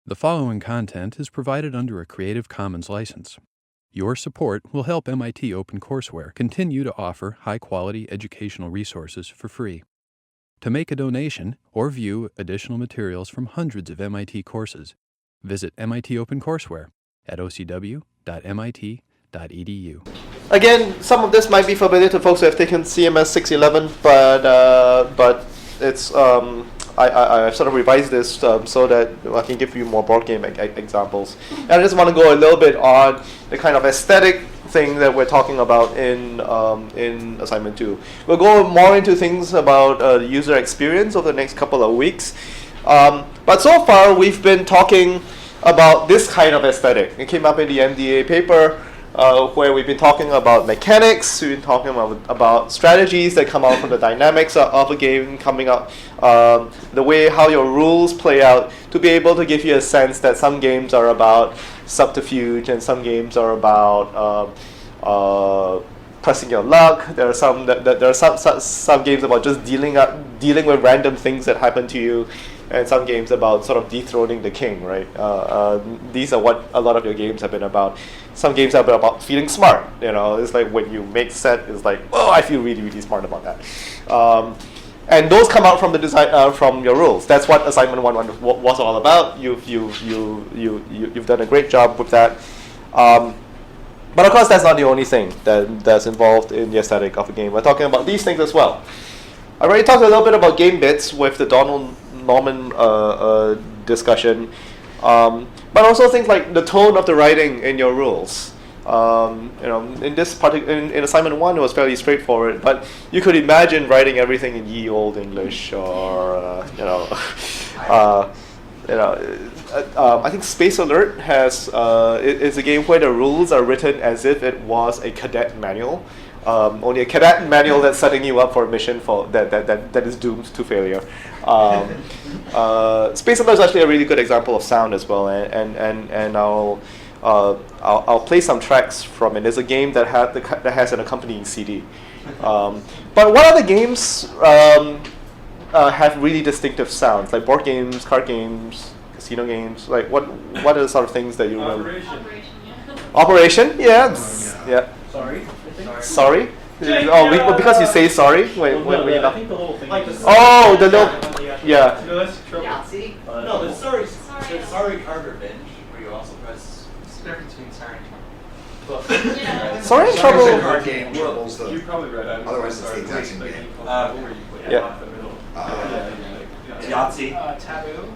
The following content is provided under a Creative Commons license. Your support will help MIT OpenCourseware continue to offer high-quality educational resources for free. To make a donation or view additional materials from hundreds of MIT courses, visit MIT OpenCourseware at ocw.mit.edu. Again, some of this might be familiar to folks who have taken CMS 611, but it's I sort of revised this so that I can give you more board game examples. And I just want to go a little bit on the kind of aesthetic thing that we're talking about in assignment 2. We'll go more into things about the user experience over the next couple of weeks. But so far, we've been talking about this kind of aesthetic. It came up in the MDA paper, where we've been talking about mechanics, we've been talking about strategies that come out from the dynamics of a game coming up, the way how your rules play out, to be able to give you a sense that some games are about subterfuge and some games are about pressing your luck. There are some games about just dealing with random things that happen to you, and some games about sort of dethroning the king, right? These are what a lot of your games have been about. Some games have been about feeling smart. You know, it's like when you make set, it's like, oh, I feel really, really smart about that. And those come out from the design, from your rules. That's what assignment 1 was all about. You've done a great job with that. But of course, that's not the only thing that's involved in the aesthetic of a game. We're talking about these things as well. I already talked a little bit about game bits with the Donald Norman discussion, but also things like the tone of the writing in your rules. In this in assignment 1, it was fairly straightforward, but you could imagine writing everything in ye old English, or I think Space Alert has it's a game where the rules are written as if it was a cadet manual. Only a cadet manual that's setting you up for a mission that is doomed to failure. Space Alert is actually a really good example of sound as well, and I'll play some tracks from it. There's a game that has an accompanying CD. But what other games have really distinctive sounds, like board games, card games, casino games? Like what are the sort of things that you remember? Operation, yeah. Sorry. Sorry? Because you say sorry? I think the little thing. Oh, the little. Yeah. No, that's trouble. Yahtzee? No, the sorry Carver bench, where you also press. What's the difference between sorry and Well, Sorry in It's a trouble. card game. Triples you the. probably read it. Otherwise, it's the exact same game. Where you put it Yeah. off the middle. Yahtzee? Taboo.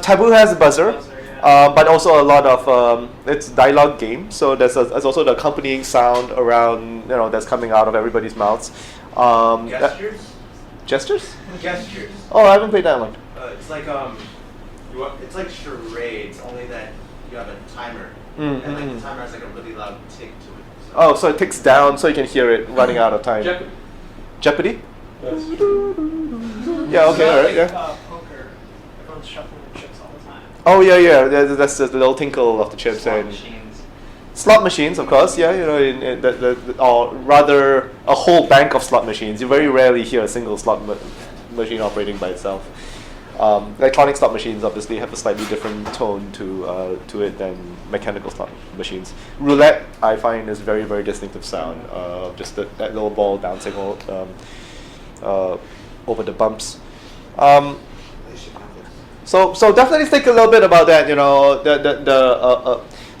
Taboo has a buzzer. Buzzer, yeah. But also a lot of it's dialogue game, so there's also the accompanying sound around, that's coming out of everybody's mouths. Gestures? Gestures? Gestures. Oh, I haven't played that one. It's like it's like charades, only that you have a timer, Mm, and like mm, the mm. timer has like a really loud tick to it. So Oh, so it ticks down so you can hear it running out of time. Jeopardy. Jeopardy? That's Yeah. Okay. All right. Yeah. Poker. Everyone's shuffling the chips all the time. Oh yeah. That's the little tinkle of the chips slot and machines. slot machines, of course. Yeah. Or rather, a whole bank of slot machines. You very rarely hear a single slot machine operating by itself. Electronic slot machines obviously have a slightly different tone to it than mechanical slot machines. Roulette, I find, is very, very distinctive sound. Just that little ball bouncing over the bumps. So definitely think a little bit about that.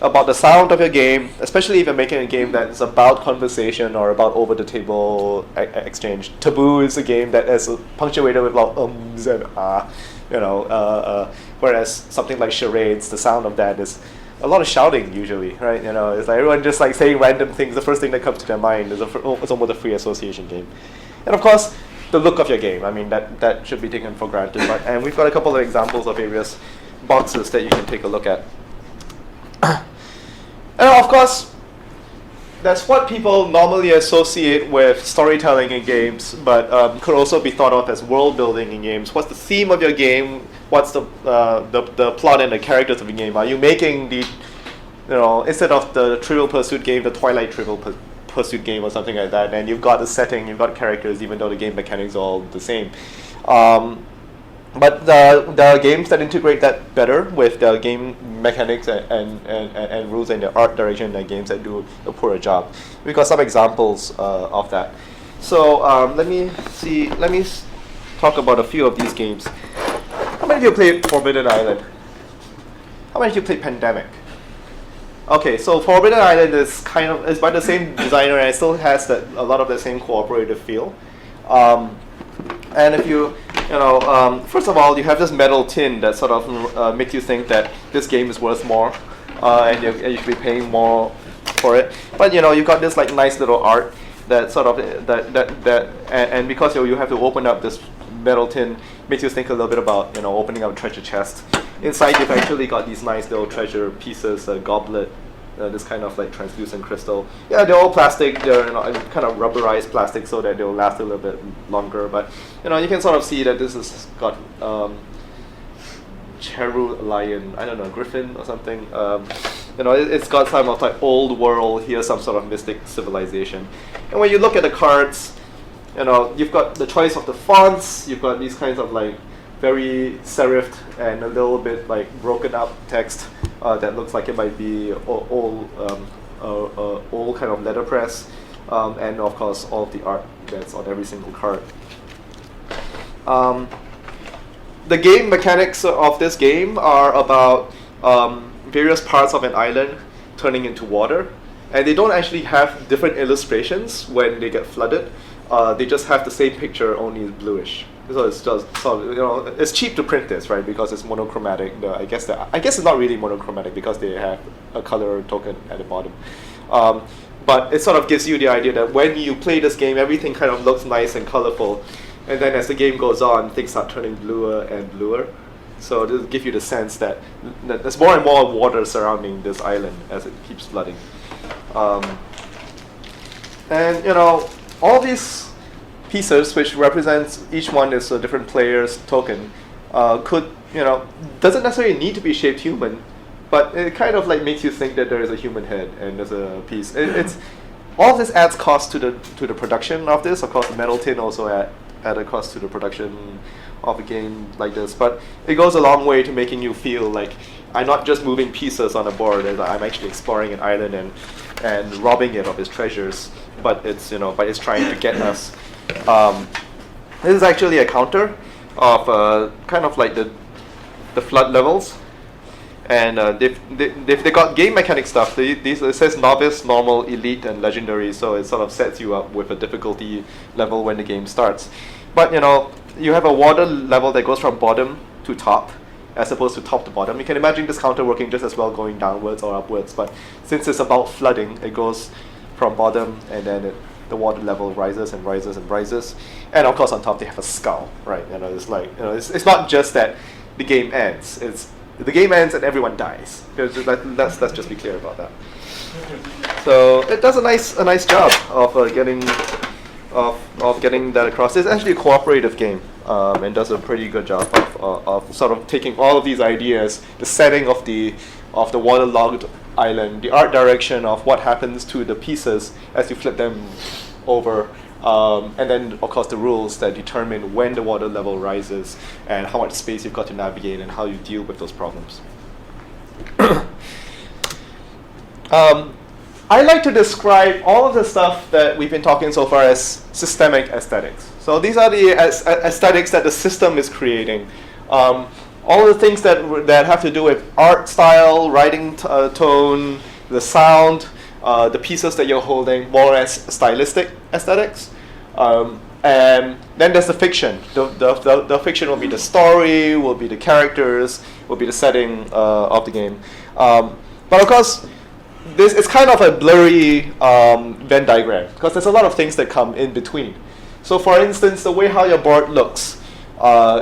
About the sound of your game, especially if you're making a game that's about conversation or about over-the-table exchange. Taboo is a game that is punctuated with a lot of ums and whereas something like charades, the sound of that is a lot of shouting usually, right? It's like everyone just like saying random things. The first thing that comes to their mind is it's almost a free association game. And of course, the look of your game. I mean, that should be taken for granted. And we've got a couple of examples of various boxes that you can take a look at. And of course, that's what people normally associate with storytelling in games, but could also be thought of as world building in games. What's the theme of your game? What's the plot and the characters of the game? Are you making instead of the Trivial Pursuit game, the Twilight Trivial Pursuit game or something like that, and you've got a setting, you've got characters, even though the game mechanics are all the same. But there are games that integrate that better with the game mechanics and rules and the art direction, and games that do a poorer job. We got some examples of that. So let me talk about a few of these games. How many of you played Forbidden Island? How many of you played Pandemic? Okay, so Forbidden Island is by the same designer, and it still has a lot of the same cooperative feel. And if first of all, you have this metal tin that sort of makes you think that this game is worth more, and you should be paying more for it. But you've got this like nice little art that sort of and because you have to open up this metal tin, makes you think a little bit about opening up a treasure chest. Inside, you've actually got these nice little treasure pieces, a goblet, this kind of like translucent crystal. Yeah, they're all plastic. They're kind of rubberized plastic so that they'll last a little bit longer. But you can sort of see that this has got Cheru lion, I don't know, griffin or something. It's got some of like old world. Here's some sort of mystic civilization. And when you look at the cards, you've got the choice of the fonts. You've got these kinds of like very serifed and a little bit like broken up text that looks like it might be old kind of letterpress, and of course all of the art that's on every single card. The game mechanics of this game are about various parts of an island turning into water, and they don't actually have different illustrations when they get flooded. They just have the same picture, only it's bluish. So it's just it's cheap to print this, right? Because it's monochromatic. I guess it's not really monochromatic because they have a color token at the bottom. But it sort of gives you the idea that when you play this game, everything kind of looks nice and colorful, and then as the game goes on, things start turning bluer and bluer. So this gives you the sense that there's more and more water surrounding this island as it keeps flooding. And all these pieces, which represents each one is a different player's token, doesn't necessarily need to be shaped human, but it kind of like makes you think that there is a human head and there's a piece. It's all of this adds cost to the production of this. Of course, the metal tin also add a cost to the production of a game like this, but it goes a long way to making you feel like I'm not just moving pieces on a board, as I'm actually exploring an island and robbing it of its treasures, but it's trying to get us. This is actually a counter of kind of like the flood levels, and they've got game mechanic stuff. It says novice, normal, elite, and legendary, so it sort of sets you up with a difficulty level when the game starts. But you have a water level that goes from bottom to top, as opposed to top to bottom. You can imagine this counter working just as well going downwards or upwards, but since it's about flooding, it goes from bottom, and then the water level rises and rises and rises. And of course on top they have a skull, right? It's like, it's not just that the game ends. It's the game ends and everyone dies. Let's just be clear about that. So it does a nice job of getting that across. It's actually a cooperative game, and does a pretty good job of sort of taking all of these ideas, the setting of the waterlogged island, the art direction of what happens to the pieces as you flip them over, and then of course the rules that determine when the water level rises and how much space you've got to navigate and how you deal with those problems. I like to describe all of the stuff that we've been talking so far as systemic aesthetics. So these are the aesthetics that the system is creating. All the things that have to do with art style, writing tone, the sound, the pieces that you're holding, more as stylistic aesthetics. And then there's the fiction. The fiction will be the story, will be the characters, will be the setting of the game. But of course, this is kind of a blurry Venn diagram because there's a lot of things that come in between. So for instance, the way how your board looks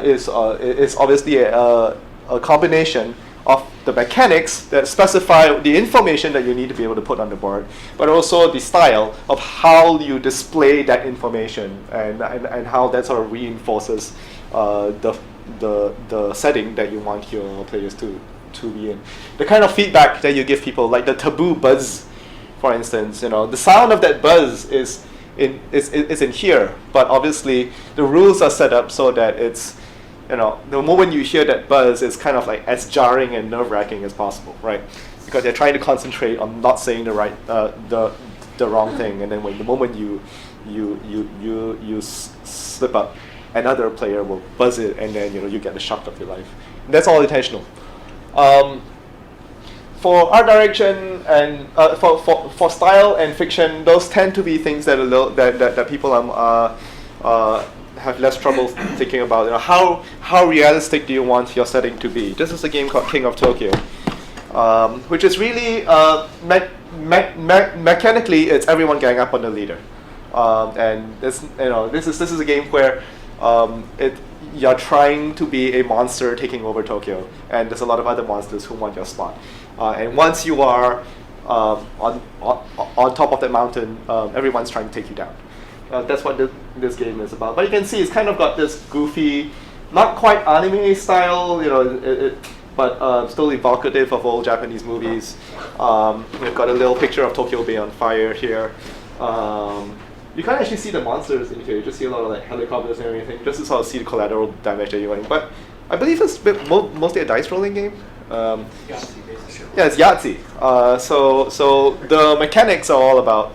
is obviously a combination of the mechanics that specify the information that you need to be able to put on the board, but also the style of how you display that information and how that sort of reinforces the setting that you want your players to be in. The kind of feedback that you give people, like the taboo buzz, for instance, the sound of that buzz is in here, but obviously the rules are set up so that it's the moment you hear that buzz, it's kind of like as jarring and nerve-wracking as possible, right? Because they're trying to concentrate on not saying the wrong thing, and then the moment you slip up, another player will buzz it, and then you get the shock of your life. And that's all intentional. For art direction and for style and fiction, those tend to be things that people have less trouble thinking about. How realistic do you want your setting to be? This is a game called King of Tokyo, which is really mechanically it's everyone gang up on the leader, and this is a game where you're trying to be a monster taking over Tokyo, and there's a lot of other monsters who want your spot. And once you are on top of that mountain, everyone's trying to take you down. That's what this game is about. But you can see it's kind of got this goofy, not quite anime style, but still evocative of old Japanese movies. We've got a little picture of Tokyo Bay on fire here. You can't actually see the monsters in here. You just see a lot of like helicopters and everything, just to sort of see the collateral damage that you're doing. But I believe it's mostly a dice rolling game. Yahtzee, basically. Yeah, it's Yahtzee. So the mechanics are all about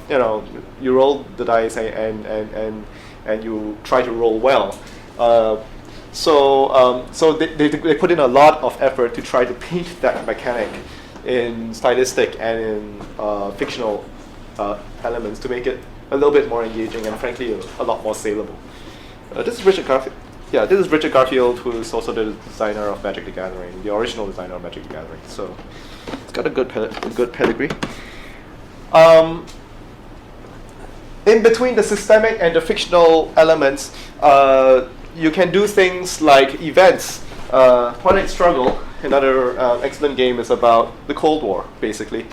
you roll the dice and you try to roll well. So they put in a lot of effort to try to paint that mechanic in stylistic and in fictional elements to make it a little bit more engaging and frankly a lot more saleable. This is Richard Garfield. Yeah, this is Richard Garfield, who is also the designer of Magic the Gathering, the original designer of Magic the Gathering. So it's got a good pedigree. In between the systemic and the fictional elements, you can do things like events. Project Struggle, another excellent game, is about the Cold War, basically.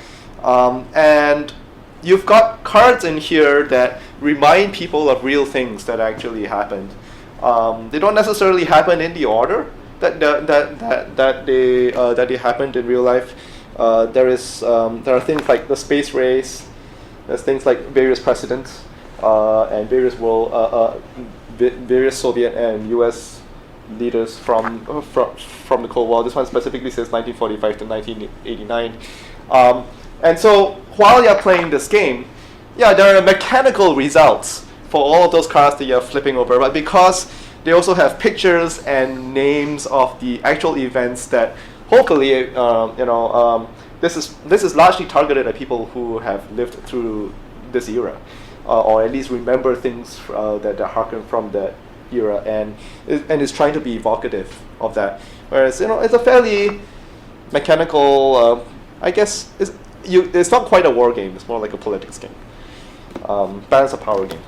And you've got cards in here that remind people of real things that actually happened. They don't necessarily happen in the order that they happened in real life. There are things like the space race. There's things like various presidents and various various Soviet and U.S. leaders from the Cold War. This one specifically says 1945 to 1989. And so while you're playing this game, there are mechanical results for all of those cards that you're flipping over, but because they also have pictures and names of the actual events that hopefully, this is largely targeted at people who have lived through this era, or at least remember things that harken from that era, and is trying to be evocative of that. Whereas it's a fairly mechanical, I guess it's not quite a war game. It's more like a politics game, balance of power game.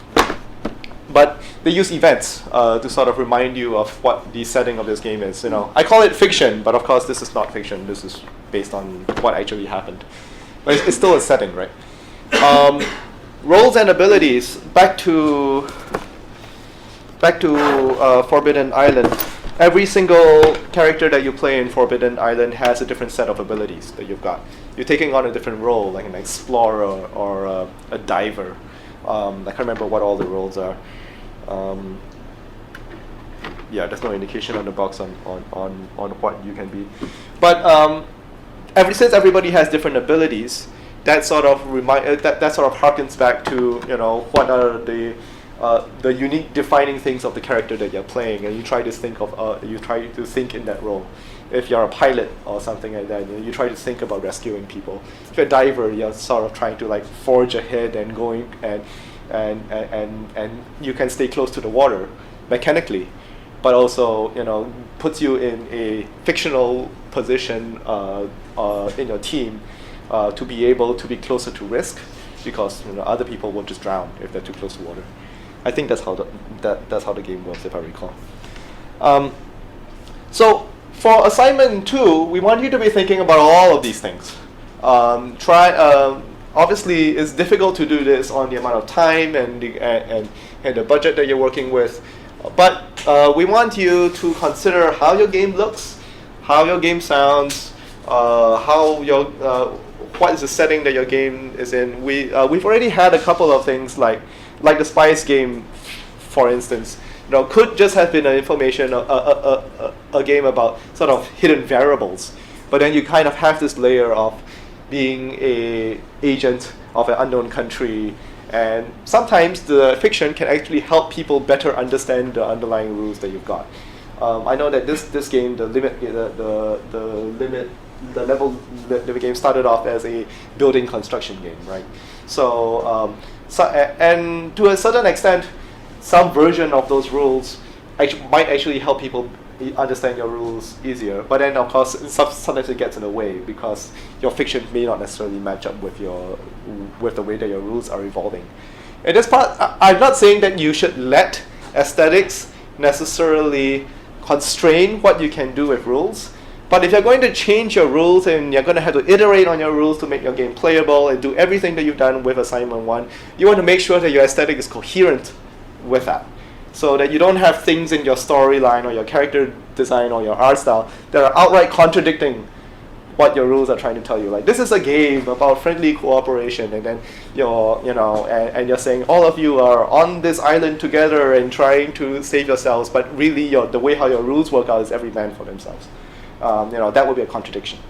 But they use events to sort of remind you of what the setting of this game is. I call it fiction, but of course this is not fiction. This is based on what actually happened. But it's still a setting, right? Roles and abilities. Back to Forbidden Island. Every single character that you play in Forbidden Island has a different set of abilities that you've got. You're taking on a different role, like an explorer or a diver. I can't remember what all the roles are. There's no indication on the box on what you can be. But since everybody has different abilities, that sort of that sort of harkens back to what are the unique defining things of the character that you're playing, and you try to think in that role. If you're a pilot or something like that, you try to think about rescuing people. If you're a diver, you're sort of trying to like forge ahead and going and you can stay close to the water mechanically, but also puts you in a fictional position in your team to be able to be closer to risk, because other people will just drown if they're too close to water. I think that's how the game works, if I recall. So for assignment 2, we want you to be thinking about all of these things. Obviously, it's difficult to do this on the amount of time and the budget that you're working with, but we want you to consider how your game looks, how your game sounds, what is the setting that your game is in. We've already had a couple of things like the Spice game, for instance. could just have been an information, a game about sort of hidden variables. But then you kind of have this layer of being a agent of an unknown country, and sometimes the fiction can actually help people better understand the underlying rules that you've got. I know that this game, the level game started off as a building construction game, right? So and to a certain extent, some version of those rules might actually help people understand your rules easier. But then, of course, sometimes it gets in the way because your fiction may not necessarily match up with the way that your rules are evolving. In this part, I'm not saying that you should let aesthetics necessarily constrain what you can do with rules. But if you're going to change your rules and you're going to have to iterate on your rules to make your game playable and do everything that you've done with Assignment 1, you want to make sure that your aesthetic is coherent with that. So that you don't have things in your storyline or your character design or your art style that are outright contradicting what your rules are trying to tell you. Like, this is a game about friendly cooperation, and then and you're saying all of you are on this island together and trying to save yourselves, but really the way how your rules work out is every man for themselves. That would be a contradiction.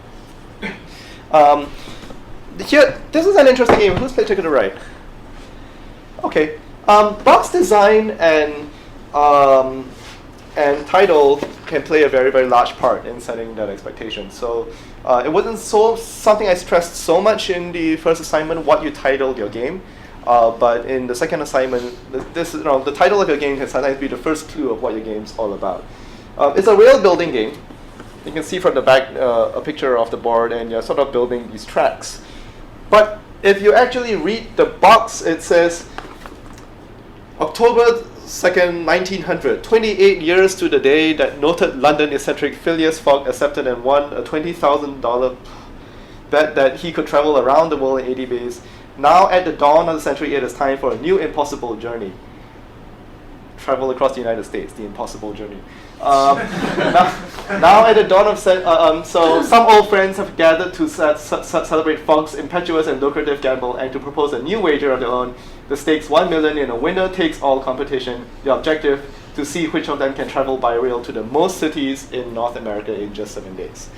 Here, this is an interesting game. Who's played Ticket to Ride? Okay. Box design and title can play a very, very large part in setting that expectation. So it wasn't something I stressed so much in the first assignment, what you titled your game. But in the second assignment, the title of your game can sometimes be the first clue of what your game's all about. It's a rail building game. You can see from the back a picture of the board, and you're sort of building these tracks. But if you actually read the box, it says October 2nd, 1900, 28 years to the day that noted London eccentric Phileas Fogg accepted and won a $20,000 bet that he could travel around the world in 80 days. Now at the dawn of the century, it is time for a new impossible journey. Travel across the United States, the impossible journey. Now at the dawn of so some old friends have gathered to celebrate Fogg's impetuous and lucrative gamble and to propose a new wager of their own. The stakes $1 million in a winner-takes-all competition. The objective, to see which of them can travel by rail to the most cities in North America in just 7 days.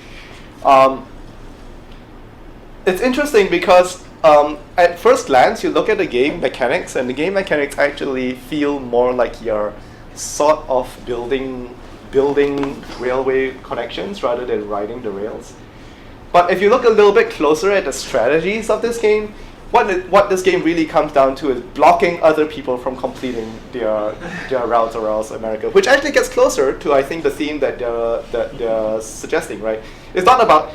It's interesting because at first glance, you look at the game mechanics, and the game mechanics actually feel more like you're sort of building railway connections rather than riding the rails. But if you look a little bit closer at the strategies of this game, what this game really comes down to is blocking other people from completing their routes around America, which actually gets closer to, I think, the theme that they're suggesting, right? It's not about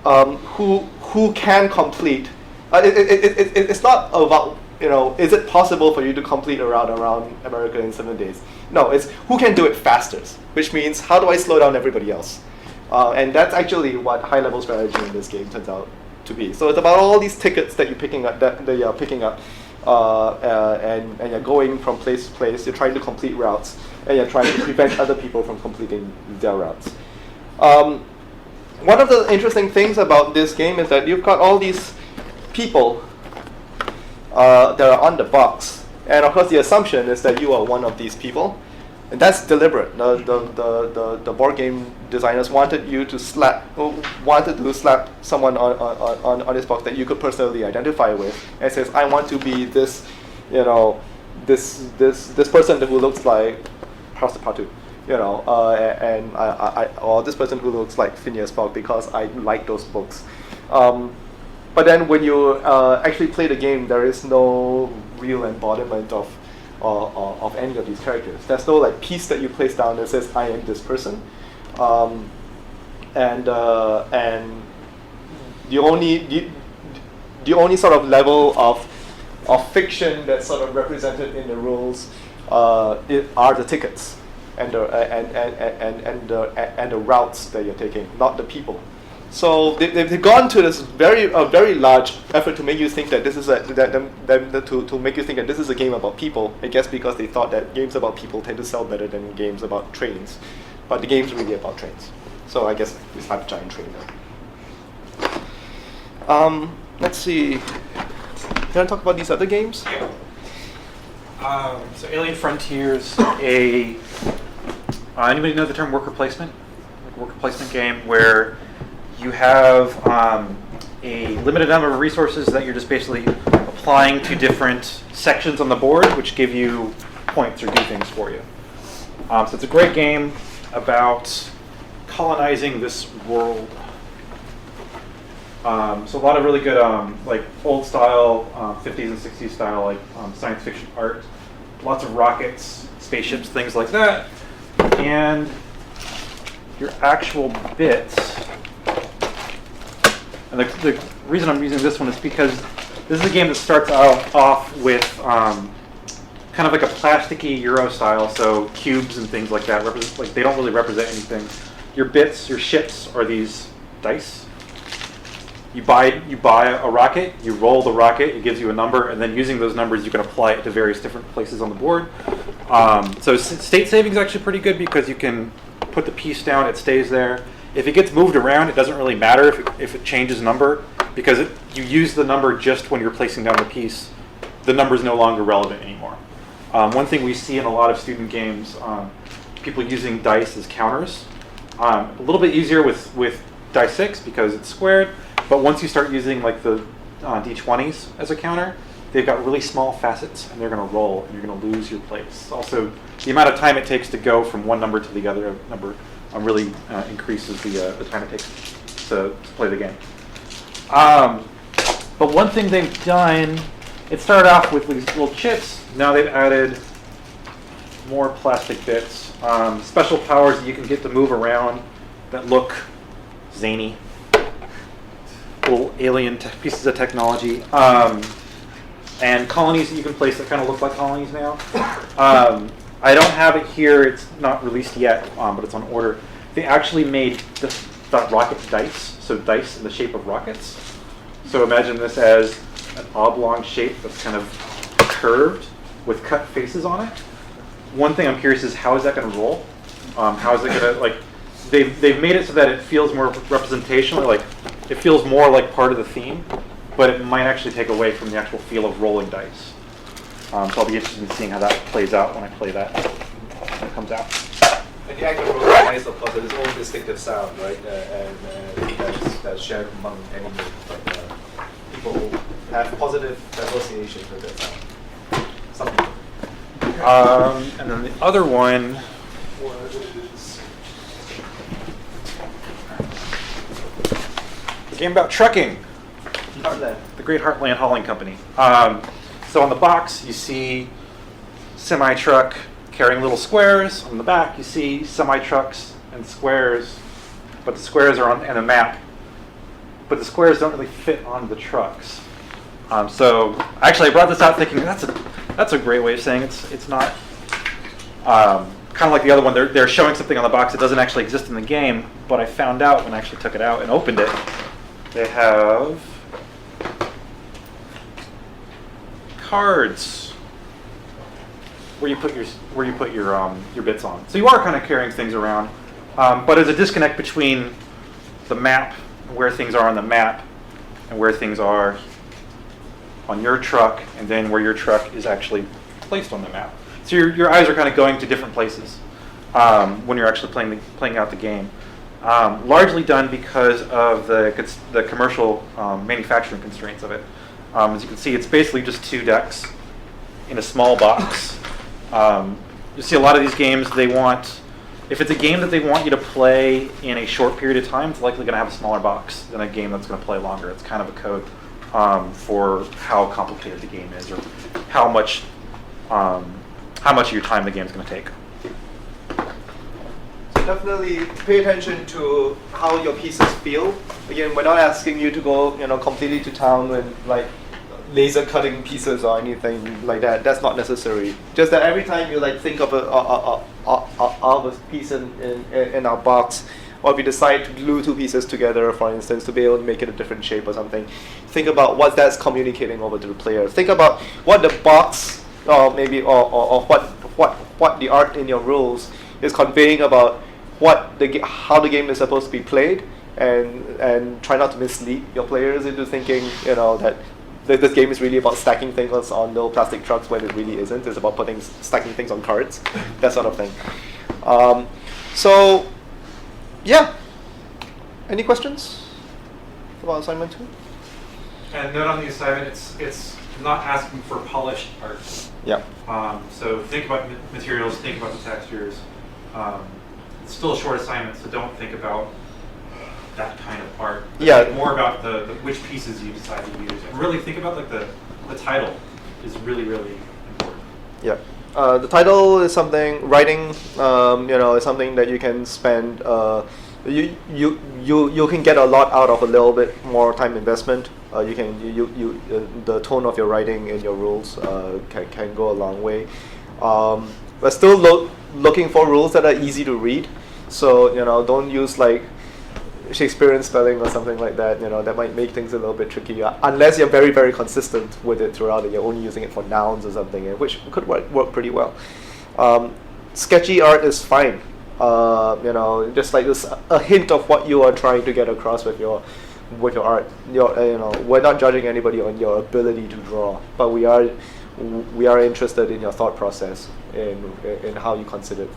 who can complete. It's not about, is it possible for you to complete a route around America in 7 days? No, it's who can do it fastest, which means how do I slow down everybody else? And that's actually what high-level strategy in this game turns out to be. So it's about all these tickets that you're picking up, and you're going from place to place. You're trying to complete routes, and you're trying to prevent other people from completing their routes. One of the interesting things about this game is that you've got all these people that are on the box. And of course, the assumption is that you are one of these people, and that's deliberate. The board game designers wanted to slap someone on this box that you could personally identify with, and says, "I want to be this, this person who looks like Passepartout, or this person who looks like Phineas Fogg because I like those books." But then when you actually play the game, there is no real embodiment of any of these characters. There's no piece that you place down that says I am this person, and the only sort of level of fiction that's sort of represented in the rules are the tickets and the routes that you're taking, not the people. So they've gone to this very large effort to make you think that this is to make you think that this is a game about people. I guess because they thought that games about people tend to sell better than games about trains, but the game's really about trains. So I guess we have a giant train there. Let's see. Can I talk about these other games? So Alien Frontiers, anybody know the term worker placement? Like a worker placement game where you have a limited number of resources that you're just basically applying to different sections on the board, which give you points or do things for you. So it's a great game about colonizing this world. So a lot of really good, like old style, 50s and 60s style, like science fiction art. Lots of rockets, spaceships, things like that. And your actual bits. And the reason I'm using this one is because this is a game that starts off with kind of like a plasticky Euro style, so cubes and things like that. Like they don't really represent anything. Your bits, your ships, are these dice. You buy a rocket, you roll the rocket, it gives you a number, and then using those numbers you can apply it to various different places on the board. So state saving is actually pretty good because you can put the piece down, it stays there. If it gets moved around, it doesn't really matter if it changes number, because you use the number just when you're placing down the piece. The number is no longer relevant anymore. One thing we see in a lot of student games, people using dice as counters. A little bit easier with die 6 because it's squared, but once you start using like the d20s as a counter, they've got really small facets and they're going to roll and you're going to lose your place. Also, the amount of time it takes to go from one number to the other number really increases the time it takes to play the game. But one thing they've done, it started off with these little chips. Now they've added more plastic bits, special powers that you can get to move around that look zany, little alien pieces of technology, and colonies that you can place that kind of look like colonies now. I don't have it here, it's not released yet, but it's on order. They actually made the rocket dice, so dice in the shape of rockets. So imagine this as an oblong shape that's kind of curved with cut faces on it. One thing I'm curious is how is that going to roll? How is it going to, like, they've made it so that it feels more representational, like it feels more like part of the theme, but it might actually take away from the actual feel of rolling dice. So I'll be interested in seeing how that plays out when I play that when it comes out. And the act of rolling dice, of course, has its own distinctive sound, right? And that's shared among any group. But people have positive associations with that sound. Some people. And then the other one was a game about trucking. Heartland. The Great Heartland Hauling Company. So on the box you see semi-truck carrying little squares. On the back you see semi-trucks and squares, but the squares are on a map. But the squares don't really fit on the trucks. So actually I brought this out thinking that's a great way of saying it's not kind of like the other one. They're showing something on the box that doesn't actually exist in the game, but I found out when I actually took it out and opened it. They have cards where you put your bits on. So you are kind of carrying things around, but there's a disconnect between the map, where things are on the map, and where things are on your truck, and then where your truck is actually placed on the map. So your eyes are kind of going to different places when you're actually playing out the game. Largely done because of the commercial manufacturing constraints of it. As you can see, it's basically just 2 decks in a small box. You see a lot of these games, if it's a game that they want you to play in a short period of time, it's likely going to have a smaller box than a game that's going to play longer. It's kind of a code for how complicated the game is, or how much of your time the game is going to take. Definitely pay attention to how your pieces feel. Again, we're not asking you to go, completely to town and like laser cutting pieces or anything like that. That's not necessary. Just that every time you like think of a piece in our box, or if you decide to glue 2 pieces together, for instance, to be able to make it a different shape or something, think about what that's communicating over to the player. Think about what the box, or maybe or what the art in your rules is conveying about how the game is supposed to be played, and try not to mislead your players into thinking that this game is really about stacking things on little plastic trucks when it really isn't. It's about stacking things on cards, that sort of thing. So, yeah. Any questions about assignment 2? And note on the assignment, it's not asking for polished art. Yeah. So think about materials, think about the textures. It's still a short assignment, so don't think about that kind of art. Yeah. Think more about the which pieces you decide to use. And really think about like the title is really, really important. Yeah. The title is something, writing, is something that you can spend, you can get a lot out of a little bit more time investment. The tone of your writing in your rules can go a long way. But still looking for rules that are easy to read. So, don't use like Shakespearean spelling or something like that. That might make things a little bit tricky unless you're very, very consistent with it throughout and you're only using it for nouns or something, which could work pretty well. Sketchy art is fine. Just like this, a hint of what you are trying to get across with your art. We're not judging anybody on your ability to draw, but we are interested in your thought process in how you consider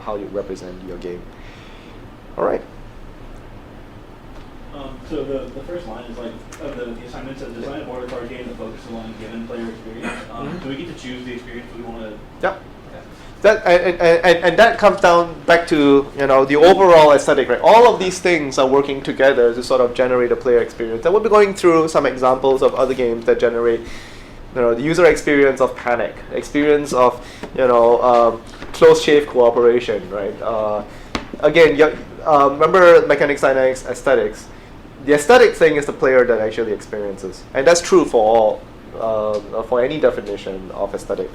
how you represent your game. All right. So the first line is like the assignment says design a border card game that focuses on a given player experience. Do we get to choose the experience we want to? Yep. That and that comes down back to the overall aesthetic, right? All of these things are working together to sort of generate a player experience. And we'll be going through some examples of other games that generate the user experience of panic, experience of close shave cooperation, right? Again, remember mechanics, dynamics, aesthetics. The aesthetic thing is the player that actually experiences, and that's true for all for any definition of aesthetic.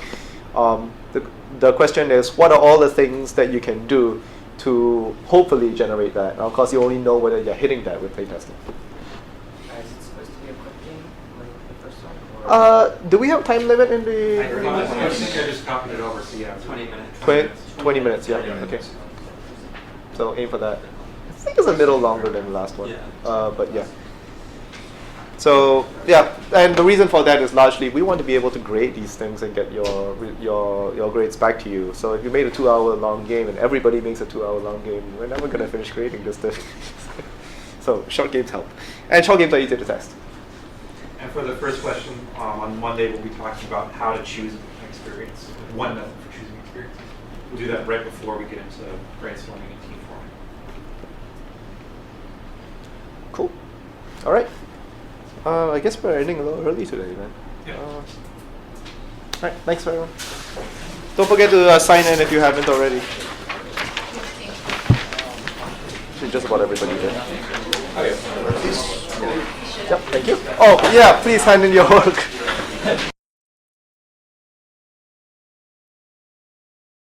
The question is, what are all the things that you can do to hopefully generate that? Now, of course, you only know whether you're hitting that with playtesting. Is it supposed to be a quick game like the first one? Do we have time limit in the? I think I just copied it over, so yeah. 20 minutes. 20 minutes, yeah. Okay. So aim for that. I think it's a little longer than the last one. Yeah. But yeah. So yeah, and the reason for that is largely we want to be able to grade these things and get your grades back to you. So if you made a 2-hour long game and everybody makes a 2-hour long game, we're never going to finish grading this thing. So short games help, and short games are easy to test. And for the first question, on Monday we'll be talking about how to choose an experience, one method for choosing experiences. We'll do that right before we get into brainstorming and team forming. Cool. All right. I guess we're ending a little early today, then. Yeah. All right. Thanks, everyone. Don't forget to sign in if you haven't already. Just about everybody did. Yep. Thank you. Oh, yeah. Please hand in your work.